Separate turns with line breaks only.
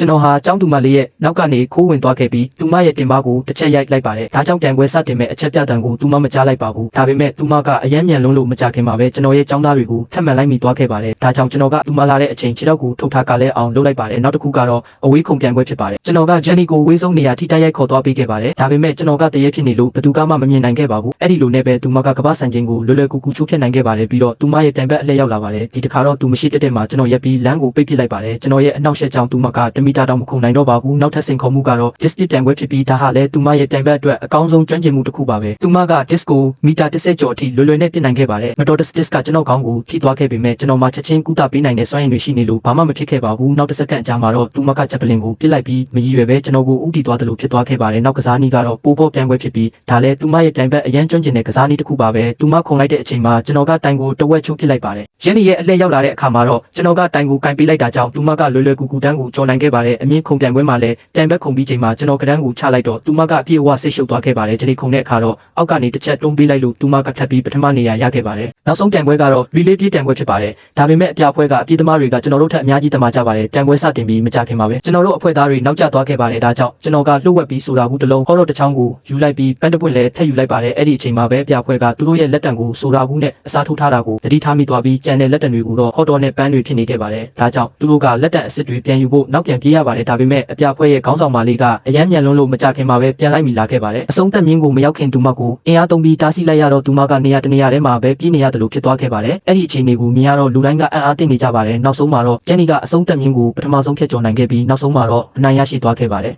ကျွန်တော်ဟာကျောင်းသူမလေးရဲ့နောက်ကနေခိုးဝင်သွားခဲ့ပြီးသူမရဲ့တင်ပါကိုတစ်ချက်ရိုက်လိုက်ပါတယ်ဒါကြောင့်တန်ပွဲစတင်မဲ့အချက်ပြတန်ကိုသူမမကြားလိုက်ပါဘူးဒါပေမဲ့သူမကအယမ်းမြန်လုံးလို့မကြခင်ပါပဲကျွန်တော်ရဲ့ကျောင်းသားတွေကိုထပ်မံလိုက်မိသွားခဲ့ပါတယ်ဒါကြောင့်ကျွန်တော်ကသူမလာတဲ့အချိန်ခြေထောက်ကိုထုတ်ထားကလဲအောင်လုပ်လိုက်ပါတယ်နောက်တစ်ခုကတော့အဝေးခုံပြန်ပွဲဖြစ်ပါတယ်ကျွန်တော်ကဂျန်နီကိုဝေးဆုံးနေရာထိတိုက်ရိုက်ခေါ်သွားပေးခဲ့ပါတယ်ဒါပေမဲ့ကျွန်တော်ကတရေဖြစ်နေလို့ဘယ်သူကမှမမြင်နိုင်ခဲ့ပါဘူးအဲ့ဒီလိုနဲ့ပဲသူမကကမ္ဘာစံချိန်ကိုလွယ်လွယ်ကူကူချိုးဖျက်နိုင်ခဲ့ပါတယ်ပြီးတော့သူမရဲ့တန်ဘက်အလှည့်ရောက်လာပါတယ်ဒီတစ်ခါတော့သူမရှိတက်တဲ့မှာကျွန်တော်ရက်ပြီးလမ်းကိုပိတ်ပစ်လိုက်ပါတယ်ကျွန်တော်ရဲ့အနောက်ရှက်ကြောင်သူမကတမီတာတောင်မခုန်နိုင်တော့ပါဘူးနောက်ထပ်စိန်ခေါ်မှုကတော့ disc တန်ပွဲဖြစ်ပြီးဒါဟာလည်းသူမရဲ့တန်ဘက်အတွက်အကောင်းဆုံးကျွမ်းကျင်မှုတစ်ခုပါပဲသူမက disc ကိုမီတာ30ကျော်အထိလွယ်လွယ်နဲ့ပြစ်နိုင်ခဲ့ပါတယ်မတော်တဆ disc ကကျွန်တော်ခေါင်းကိုထိသွားခဲ့ပေမဲ့ကျွန်တော်မှချက်ချင်းကူတာပေးနိုင်တဲ့စွမ်းရည်တွေရှိနေလို့ဘာမှမဖြစ်ခဲ့ပါဘူးနောက်တစ်စက္ကန့်အကြာမှာတော့သူမကဂျပလင်ကိုပြစ်လိုက်ပြီးမရည်ရွယ်ပဲကျွန်တော်ကိုဥတီသွားတယ်လို့ဖြစ်သွားခဲ့ပါတယ်နောက်ကစားနည်းကတော့ပိုးပေါ်ပြန်ပွဲဖြစ်ပြီးဒါလည်းသူမရဲ့တန်ဘက်အရန်ကျွမ်းကျင်တဲ့ကစားနည်းတစ်ခုပါပဲသူမခုန်လိုက်တဲ့အချိန်မှာကျွန်တော်ကတိုင်ကိုတဝက်ချိုးပစ်လိုက်ပါတယ်ရန်နီရဲ့အလှည့်ရောက်လာတဲ့အခါမှာတော့ကျွန်တော်ကတိုင်ကိုကင်ပေးလိုက်တာကြောင့်သူမကလွယ်လွယ်ကူကူတန်းကိုကြော်နိုင်ခဲ့ပါတယ်အမြင့်ခုန်ပြန်ပွဲမှာလည်းတန်ဘက်ခုန်ပြီးချိန်မှာကျွန်တော်ကတန်းကိုချလိုက်တော့သူမကအပြည့်အဝဆိတ်ရှုပ်သွားခဲ့ပါတယ်ဒီနေ့ခုန်တဲ့အခါတော့အောက်ကနေတစ်ချက်တွန်းပေးလိုက်လို့သူမကထပ်ပြီးပထမနေရာရခဲ့ပါတယ်နောက်ဆုံးတန်ပွဲကတော့ relay ပြေးတန်ပွဲဖြစ်ပါတယ်ဒါပေမဲ့အပြပွဲကအပြေးသမားတွေကကျွန်တော်တို့ထက်အများကြီးတမကြပါတယ်တန်ပွဲစတင်ပြီးမကြခင်ပါပဲကျွန်တော်တို့အဖွဲ့သားတွေနောက်ကျသွားခဲ့ပါတယ်ဒါကြောင့်ကျွန်တော်ကလှုပ်ဝက်ပြီးဆိုတာဘူးတစ်လုံးဟောတော့တစ်ချောင်းကိုယူလိုက်ပြီးပန်းတပွင့်လည်းထည့်ယူလိုက်ပါတယ်အဲ့ဒီအချိန်မှာပဲအပြပွဲကသူတို့ရဲ့လက်တံကိုဆိုတာဘူးနဲ့အစားထိုးထားတာကိုတတိထားမိသွားပြီးကြံတဲ့လက်တံတွေကိုတော့ဟောတော့နဲ့ပန်းတွေဖြစ်နေခဲ့ပါတယ်ဒါကြောင့်သူတို့ကလက်တံအစ်စ်တွေပြန်ယူဖို့နောက်ပြန်ပြေးရပါတယ်ဒါပေမဲ့အပြပွဲရဲ့ခေါင်းဆောင်မလေးကအယမ်းမြန်လုံးလို့မကြခင်မှာပဲပြန်လိုက်မိလာခဲ့ပါတယ်အဆုံးသက်မြင်းကိုမရောက်ခင်သူမကိုအင်အားသုံးပြီးတားဆီးလိုက်ရတော့သူမကနေရာတနေရာထဲမှာပဲပြေးနေရတယ်လို့ဖြစ်သွားခဲ့ပါတယ်အဲ့ဒီအချိန်တွေကိုမြင်ရတော့လူတိုင်းကအံ့အားသင့်နေကြပါတယ်နောက်ဆုံးမှာတော့ဂျန်နီကအဆုံးသက်မြင်းကိုပထမဆုံးဖြတ်ကျော်နိုင်ခဲ့ပြီးနောက်ဆုံးမှာတော့အနိုင်ရရှိသွားခဲ့ပါတယ်